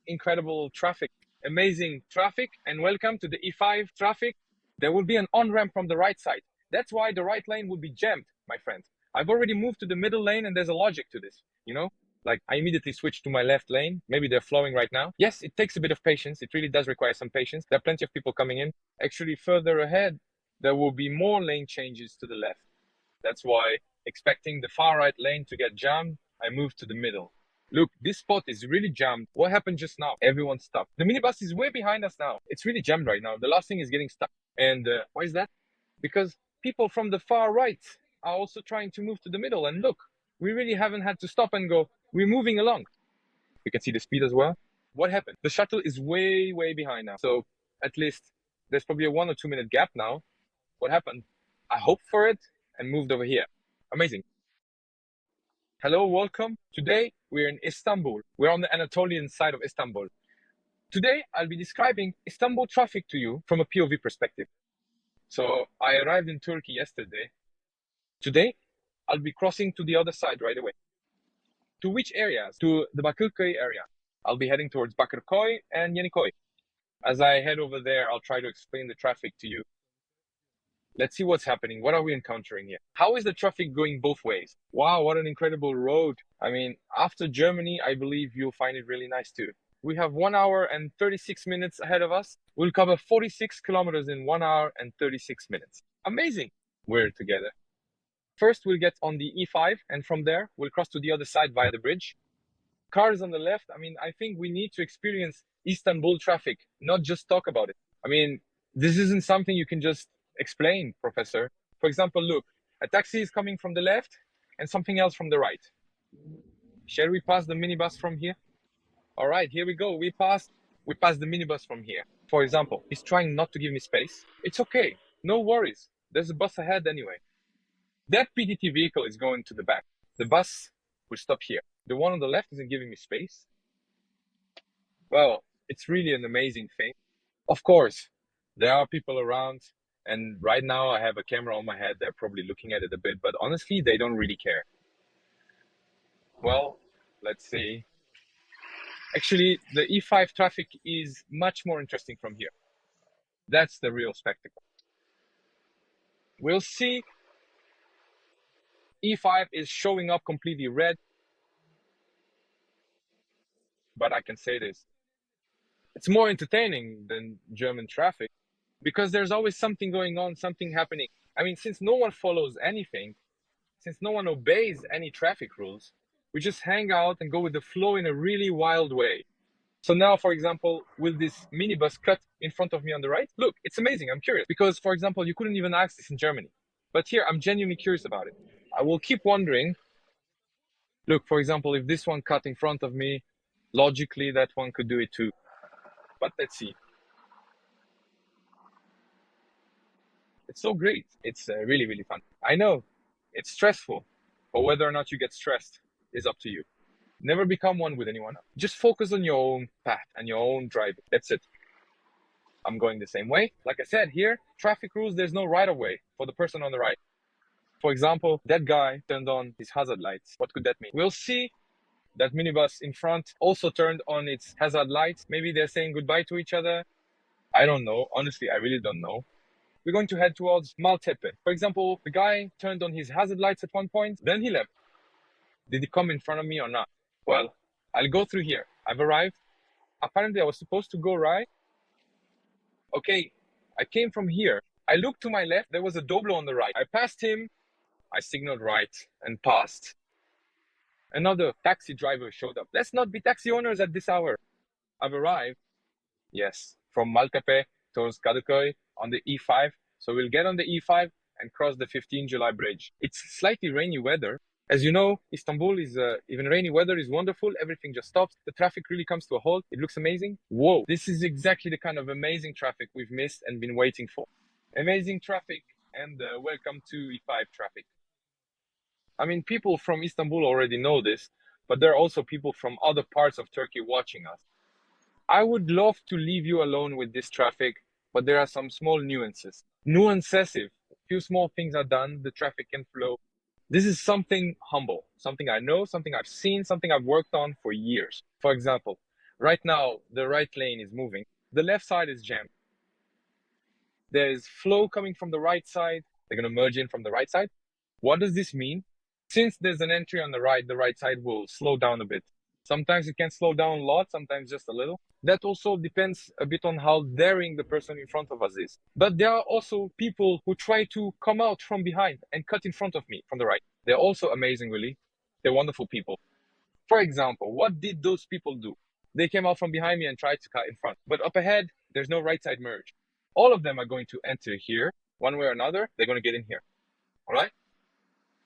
incredible traffic, amazing traffic, and welcome to the E5 traffic. There will be an on-ramp from the right side. That's why the right lane will be jammed, my friend. I've already moved to the middle lane and there's a logic to this, you know? Like I immediately switched to my left lane. Maybe they're flowing right now. Yes, it takes a bit of patience. It really does require some patience. There are plenty of people coming in. Actually, further ahead, there will be more lane changes to the left. That's why, expecting the far right lane to get jammed, I moved to the middle. Look, this spot is really jammed. What happened just now? Everyone stopped. The minibus is way behind us now. It's really jammed right now. The last thing is getting stuck. And why is that? Because people from the far right are also trying to move to the middle. And look, we really haven't had to stop and go. We're moving along. You can see the speed as well. What happened? The shuttle is way, way behind now. So at least there's probably a 1 or 2 minute gap now. What happened? I hoped for it and moved over here. Amazing. Hello, welcome. Today we're in Istanbul. We're on the Anatolian side of Istanbul. Today I'll be describing Istanbul traffic to you from a POV perspective. So I arrived in Turkey yesterday. Today I'll be crossing to the other side right away. To which areas? To the Bakırköy area. I'll be heading towards Bakırköy and Yeniköy. As I head over there, I'll try to explain the traffic to you. Let's see what's happening. What are we encountering here? How is the traffic going both ways? Wow, what an incredible road. I mean, after Germany, I believe you'll find it really nice too. We have 1 hour and 36 minutes ahead of us. We'll cover 46 kilometers in 1 hour and 36 minutes. Amazing. We're together. First, we'll get on the E5, and from there, we'll cross to the other side via the bridge. Cars on the left. I mean, I think we need to experience Istanbul traffic, not just talk about it. I mean, this isn't something you can just explain, Professor. For example, look, a taxi is coming from the left and something else from the right. Shall we pass the minibus from here? All right, here we go. We pass the minibus from here. For example, he's trying not to give me space. It's okay. No worries. There's a bus ahead anyway. That PDT vehicle is going to the back. The bus will stop here. The one on the left isn't giving me space. Well, it's really an amazing thing. Of course, there are people around. And right now I have a camera on my head. They're probably looking at it a bit, but honestly, they don't really care. Well, let's see. Actually, the E5 traffic is much more interesting from here. That's the real spectacle. We'll see. E5 is showing up completely red. But I can say this. It's more entertaining than German traffic. Because there's always something going on, something happening. I mean, since no one follows anything, since no one obeys any traffic rules, we just hang out and go with the flow in a really wild way. So now, for example, will this minibus cut in front of me on the right? Look, it's amazing. I'm curious. Because, for example, you couldn't even ask this in Germany. But here, I'm genuinely curious about it. I will keep wondering. Look, for example, if this one cut in front of me, logically, that one could do it too. But let's see. It's so great. It's really, really fun. I know it's stressful, but whether or not you get stressed is up to you. Never become one with anyone. Just focus on your own path and your own driving. That's it. I'm going the same way. Like I said, here, traffic rules, there's no right of way for the person on the right. For example, that guy turned on his hazard lights. What could that mean? We'll see. That minibus in front also turned on its hazard lights. Maybe they're saying goodbye to each other. I don't know. Honestly, I really don't know. We're going to head towards Maltepe. For example, the guy turned on his hazard lights at one point, then he left. Did he come in front of me or not? Well, I'll go through here. I've arrived. Apparently, I was supposed to go right. Okay, I came from here. I looked to my left. There was a Doblo on the right. I passed him. I signaled right and passed. Another taxi driver showed up. Let's not be taxi owners at this hour. I've arrived. Yes, from Maltepe towards Kadıköy on the E5. So we'll get on the E5 and cross the 15 July bridge. It's slightly rainy weather. As you know, Istanbul is, even rainy weather is wonderful. Everything just stops. The traffic really comes to a halt. It looks amazing. Whoa, this is exactly the kind of amazing traffic we've missed and been waiting for. Amazing traffic and welcome to E5 traffic. I mean, people from Istanbul already know this, but there are also people from other parts of Turkey watching us. I would love to leave you alone with this traffic, but there are some small nuances. Nuances, if a few small things are done, the traffic can flow. This is something humble, something I know, something I've seen, something I've worked on for years. For example, Right now, the right lane is moving. The left side is jammed. There's flow coming from the right side. They're going to merge in from the right side. What does this mean? Since there's an entry on the right side will slow down a bit. Sometimes it can slow down a lot, sometimes just a little. That also depends a bit on how daring the person in front of us is. But there are also people who try to come out from behind and cut in front of me from the right. They're also amazing, really. They're wonderful people. For example, what did those people do? They came out from behind me and tried to cut in front. But up ahead, there's no right side merge. All of them are going to enter here. One way or another, they're going to get in here. All right?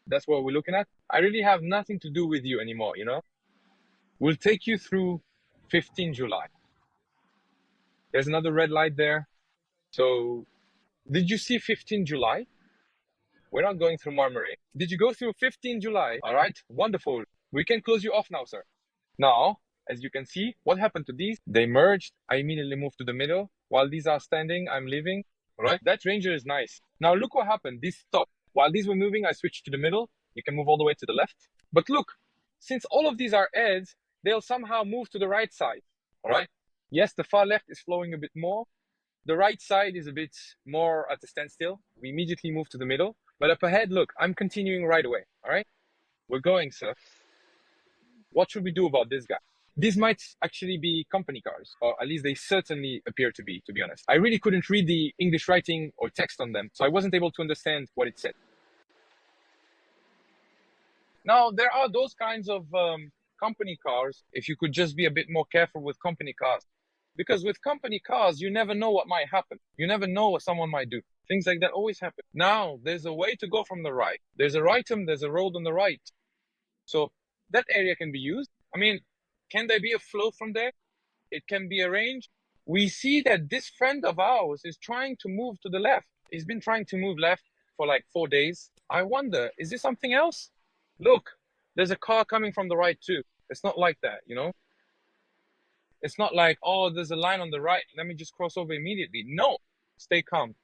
That's what we're looking at. I really have nothing to do with you anymore, you know? We'll take you through 15 July. There's another red light there. So, did you see 15 July? We're not going through Marmaray. Did you go through 15 July? All right, wonderful. We can close you off now, sir. Now, as you can see, what happened to these? They merged. I immediately moved to the middle. While these are standing, I'm leaving. All right, that ranger is nice. Now, look what happened. These stopped. While these were moving, I switched to the middle. You can move all the way to the left. But look, since all of these are eds, they'll somehow move to the right side. All right? Yes, the far left is flowing a bit more. The right side is a bit more at a standstill. We immediately move to the middle. But up ahead, look, I'm continuing right away. All right? We're going, sir. What should we do about this guy? These might actually be company cars, or at least they certainly appear to be honest. I really couldn't read the English writing or text on them, so I wasn't able to understand what it said. Now, there are those kinds of company cars, if you could just be a bit more careful with company cars. Because with company cars, you never know what might happen. You never know what someone might do. Things like that always happen. Now, there's a way to go from the right. There's a rightum, there's a road on the right. So that area can be used. I mean, can there be a flow from there? It can be arranged. We see that this friend of ours is trying to move to the left. He's been trying to move left for like 4 days. I wonder, is this something else? Look, there's a car coming from the right too. It's not like that, you know? It's not like, oh, there's a line on the right. Let me just cross over immediately. No, stay calm.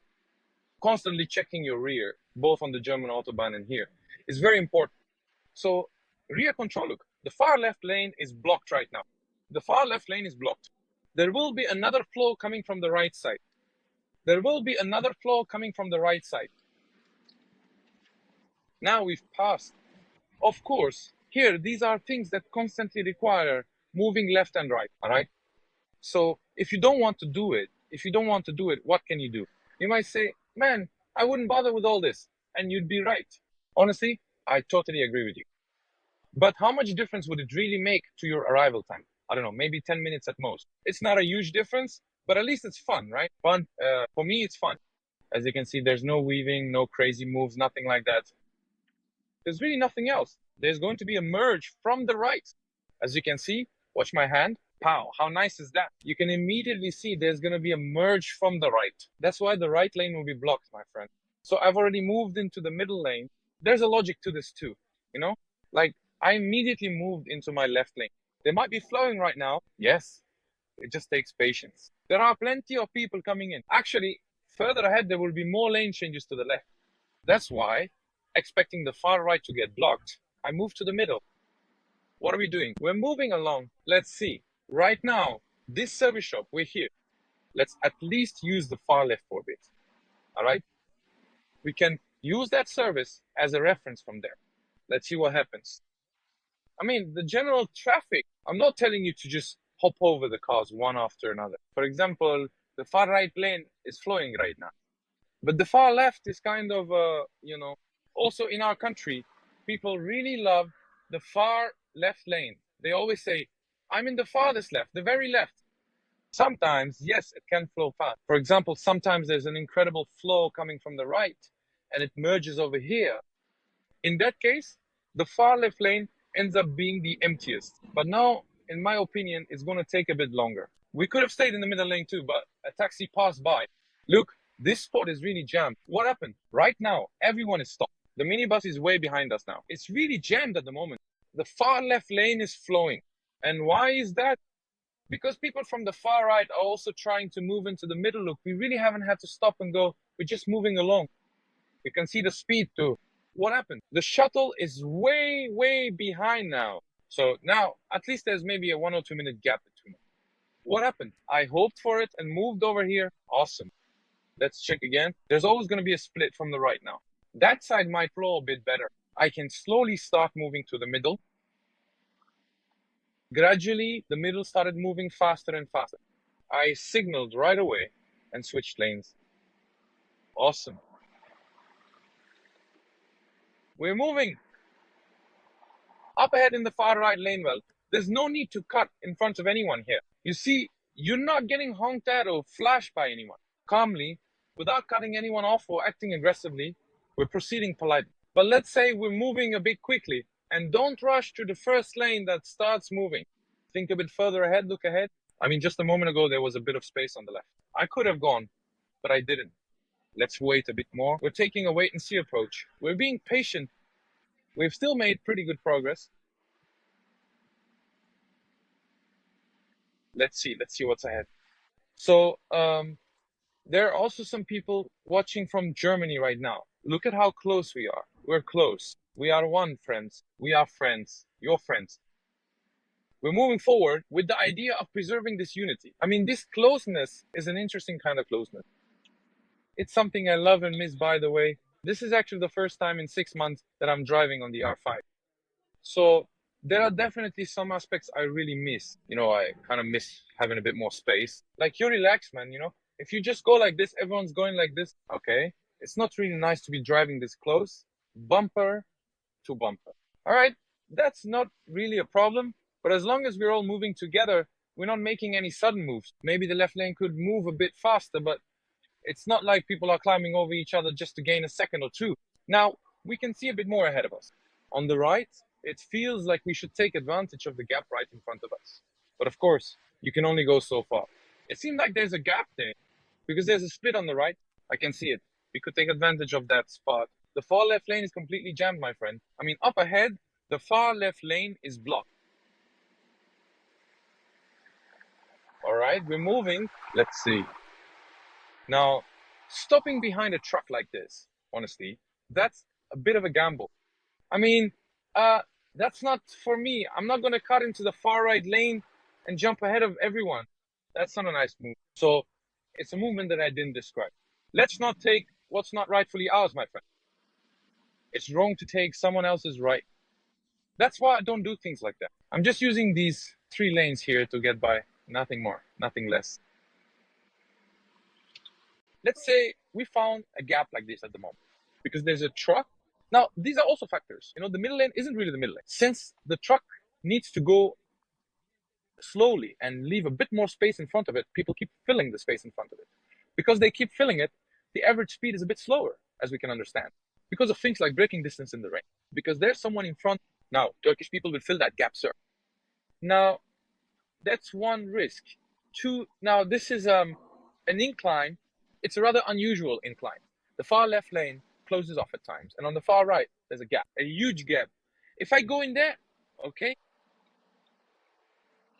Constantly checking your rear, both on the German Autobahn and here, is very important. So rear control, look, the far left lane is blocked right now. The far left lane is blocked. There will be another flow coming from the right side. There will be another flow coming from the right side. Now we've passed. Of course, here, these are things that constantly require moving left and right, all right? So if you don't want to do it, what can you do? You might say, man, I wouldn't bother with all this. And you'd be right. Honestly, I totally agree with you. But how much difference would it really make to your arrival time? I don't know, maybe 10 minutes at most. It's not a huge difference, but at least it's fun, right? Fun. For me, it's fun. As you can see, there's no weaving, no crazy moves, nothing like that. There's really nothing else. There's going to be a merge from the right. As you can see, watch my hand. Pow, how nice is that? You can immediately see there's going to be a merge from the right. That's why the right lane will be blocked, my friend. So I've already moved into the middle lane. There's a logic to this too, you know? Like, I immediately moved into my left lane. They might be flowing right now. Yes, it just takes patience. There are plenty of people coming in. Actually, further ahead, there will be more lane changes to the left. That's why, expecting the far right to get blocked, I moved to the middle. What are we doing? We're moving along. Let's see. Right now, this service shop, we're here. Let's at least use the far left for a bit. All right? We can use that service as a reference from there. Let's see what happens. I mean, the general traffic, I'm not telling you to just hop over the cars one after another. For example, the far right lane is flowing right now. But the far left is kind of, also in our country, people really love the far left lane. They always say, I'm in the farthest left, the very left. Sometimes, yes, it can flow fast. For example, sometimes there's an incredible flow coming from the right and it merges over here. In that case, the far left lane ends up being the emptiest. But now, in my opinion, it's going to take a bit longer. We could have stayed in the middle lane too, but a taxi passed by. Look, this spot is really jammed. What happened? Right now, everyone is stopped. The minibus is way behind us now. It's really jammed at the moment. The far left lane is flowing. And why is that? Because people from the far right are also trying to move into the middle. Look, we really haven't had to stop and go. We're just moving along. You can see the speed too. What happened? The shuttle is way, way behind now. So now, at least there's maybe a 1 or 2 minute gap between them. What happened? I hoped for it and moved over here. Awesome. Let's check again. There's always going to be a split from the right now. That side might flow a bit better. I can slowly start moving to the middle. Gradually, the middle started moving faster and faster. I signaled right away and switched lanes. Awesome. We're moving. Up ahead in the far right lane, well, there's no need to cut in front of anyone here. You see, you're not getting honked at or flashed by anyone. Calmly, without cutting anyone off or acting aggressively, we're proceeding politely. But let's say we're moving a bit quickly, and don't rush to the first lane that starts moving. Think a bit further ahead, look ahead. I mean, just a moment ago, there was a bit of space on the left. I could have gone, but I didn't. Let's wait a bit more. We're taking a wait and see approach. We're being patient. We've still made pretty good progress. Let's see what's ahead. So there are also some people watching from Germany right now. Look at how close we are. We're close. We are one, friends. We are friends. Your friends. We're moving forward with the idea of preserving this unity. I mean, this closeness is an interesting kind of closeness. It's something I love and miss, by the way. This is actually the first time in 6 months that I'm driving on the R5. So there are definitely some aspects I really miss. I kind of miss having a bit more space. Like, you're relaxed, man, If you just go like this, everyone's going like this. Okay. It's not really nice to be driving this close, bumper to bumper. All right. That's not really a problem. But as long as we're all moving together, we're not making any sudden moves. Maybe the left lane could move a bit faster, but it's not like people are climbing over each other just to gain a second or two. Now, we can see a bit more ahead of us. On the right, it feels like we should take advantage of the gap right in front of us. But of course, you can only go so far. It seems like there's a gap there because there's a split on the right. I can see it. We could take advantage of that spot. The far left lane is completely jammed, my friend. I mean, up ahead, the far left lane is blocked. All right, we're moving. Let's see. Now, stopping behind a truck like this, honestly, that's a bit of a gamble. I mean, that's not for me. I'm not going to cut into the far right lane and jump ahead of everyone. That's not a nice move. So it's a movement that I didn't describe. Let's not take what's not rightfully ours, my friend. It's wrong to take someone else's right. That's why I don't do things like that. I'm just using these 3 lanes here to get by. Nothing more, nothing less. Let's say we found a gap like this at the moment because there's a truck. Now, these are also factors. The middle lane isn't really the middle lane. Since the truck needs to go slowly and leave a bit more space in front of it, people keep filling the space in front of it. Because they keep filling it, the average speed is a bit slower, as we can understand. Because of things like braking distance in the rain. Because there's someone in front. Now, Turkish people will fill that gap, sir. Now, that's one risk. 2, now this is an incline. It's a rather unusual incline. The far left lane closes off at times. And on the far right, there's a gap, a huge gap. If I go in there, okay.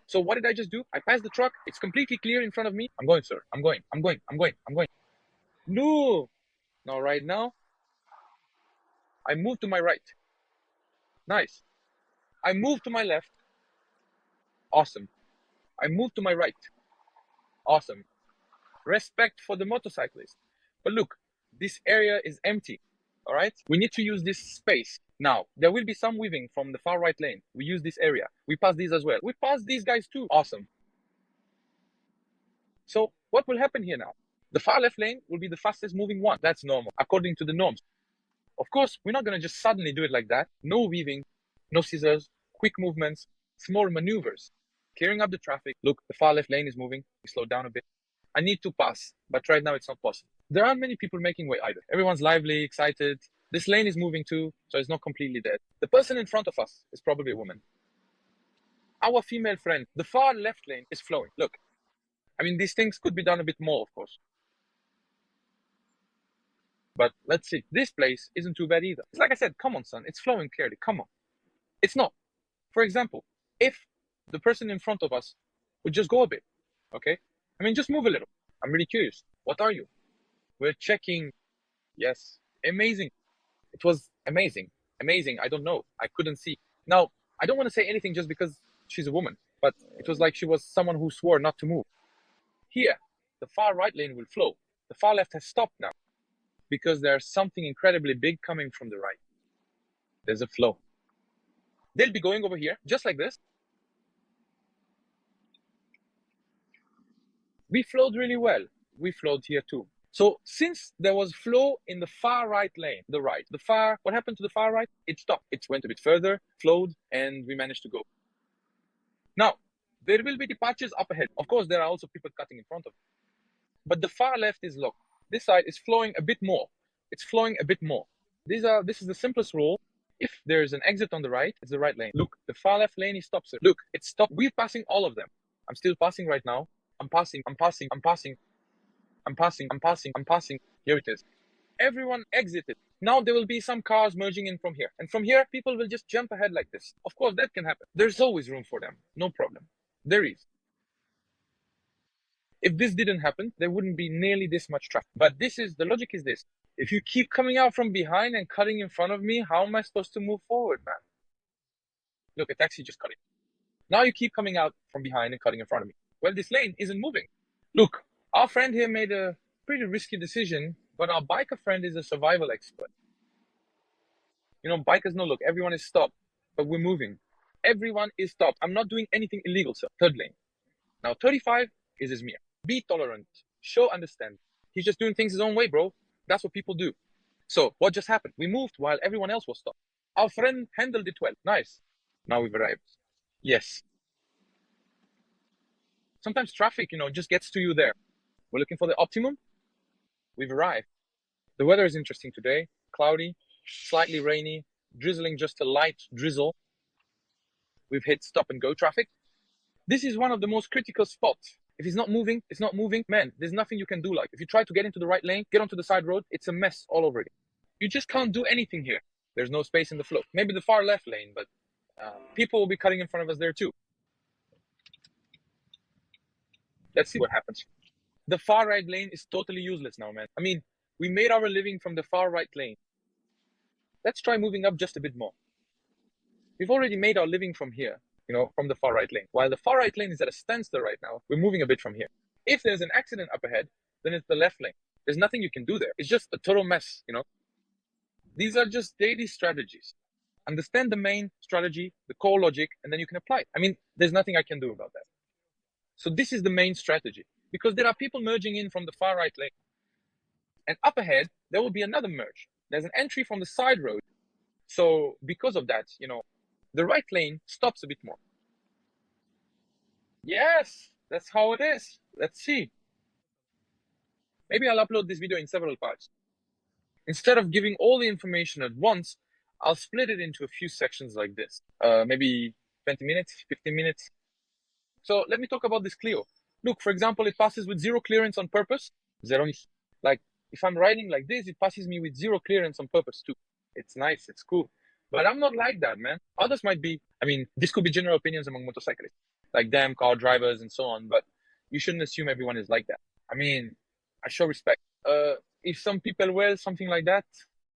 So what did I just do? I passed the truck. It's completely clear in front of me. I'm going, sir. I'm going. No. Now, right now, I move to my right. Nice. I move to my left. Awesome. I move to my right. Awesome. Respect for the motorcyclist. But look, this area is empty. All right. We need to use this space. Now, there will be some weaving from the far right lane. We use this area. We pass these as well. We pass these guys too. Awesome. So what will happen here now? The far left lane will be the fastest moving one. That's normal, according to the norms. Of course, we're not going to just suddenly do it like that. No weaving, no scissors, quick movements, small maneuvers, clearing up the traffic. Look, the far left lane is moving. We slow down a bit. I need to pass, but right now it's not possible. There aren't many people making way either. Everyone's lively, excited. This lane is moving too, so it's not completely dead. The person in front of us is probably a woman. Our female friend, the far left lane is flowing. Look, I mean, these things could be done a bit more, of course. But let's see. This place isn't too bad either. It's like I said, come on, son. It's flowing clearly. Come on. It's not. For example, if the person in front of us would just go a bit, okay? I mean, just move a little. I'm really curious. What are you? We're checking. Yes. Amazing. It was amazing. Amazing. I don't know. I couldn't see. Now, I don't want to say anything just because she's a woman. but it was like she was someone who swore not to move. Here, the far right lane will flow. The far left has stopped now because there's something incredibly big coming from the right. There's a flow. They'll be going over here, just like this. We flowed really well. We flowed here too. So since there was flow in the far right lane, what happened to the far right? It stopped. It went a bit further, flowed, and we managed to go. Now, there will be departures up ahead. Of course, there are also people cutting in front of me. But the far left is locked. This side is flowing a bit more. It's flowing a bit more. This is the simplest rule. If there is an exit on the right, it's the right lane. Look, the far left lane, he stops it. Look, it stopped. We're passing all of them. I'm still passing right now. I'm passing. Here it is. Everyone exited. Now there will be some cars merging in from here. And from here, people will just jump ahead like this. Of course, that can happen. There's always room for them. No problem. There is. If this didn't happen, there wouldn't be nearly this much traffic. But the logic is this. If you keep coming out from behind and cutting in front of me, how am I supposed to move forward, man? Look, a taxi just cut it. Now you keep coming out from behind and cutting in front of me. Well, this lane isn't moving. Look, our friend here made a pretty risky decision, but our biker friend is a survival expert. You know, bikers know, look, everyone is stopped, but we're moving. Everyone is stopped. I'm not doing anything illegal, sir. Third lane. Now, 35 is his mirror. Be tolerant. Show understand. He's just doing things his own way, bro. That's what people do. So what just happened? We moved while everyone else was stopped. Our friend handled it well. Nice. Now we've arrived. Yes. Sometimes traffic, just gets to you there. We're looking for the optimum. We've arrived. The weather is interesting today. Cloudy, slightly rainy, drizzling just a light drizzle. We've hit stop and go traffic. This is one of the most critical spots. If it's not moving, it's not moving. Man, there's nothing you can do. Like if you try to get into the right lane, get onto the side road, it's a mess all over it. You just can't do anything here. There's no space in the flow. Maybe the far left lane, but people will be cutting in front of us there too. Let's see what happens. The far right lane is totally useless now, man. I mean, we made our living from the far right lane. Let's try moving up just a bit more. We've already made our living from here, from the far right lane. While the far right lane is at a standstill right now, we're moving a bit from here. If there's an accident up ahead, then it's the left lane. There's nothing you can do there. It's just a total mess, These are just daily strategies. Understand the main strategy, the core logic, and then you can apply it. I mean, there's nothing I can do about that. So this is the main strategy, because there are people merging in from the far right lane. And up ahead, there will be another merge. There's an entry from the side road. So because of that, the right lane stops a bit more. Yes, that's how it is. Let's see. Maybe I'll upload this video in several parts. Instead of giving all the information at once, I'll split it into a few sections like this. Maybe 20 minutes, 15 minutes. So let me talk about this Clio. Look, for example, it passes with zero clearance on purpose. Like if I'm riding like this, it passes me with zero clearance on purpose too. It's nice, it's cool. But I'm not like that, man. Others might be. I mean, this could be general opinions among motorcyclists, like them, car drivers, and so on. But you shouldn't assume everyone is like that. I mean, I show respect. If some people wear something like that,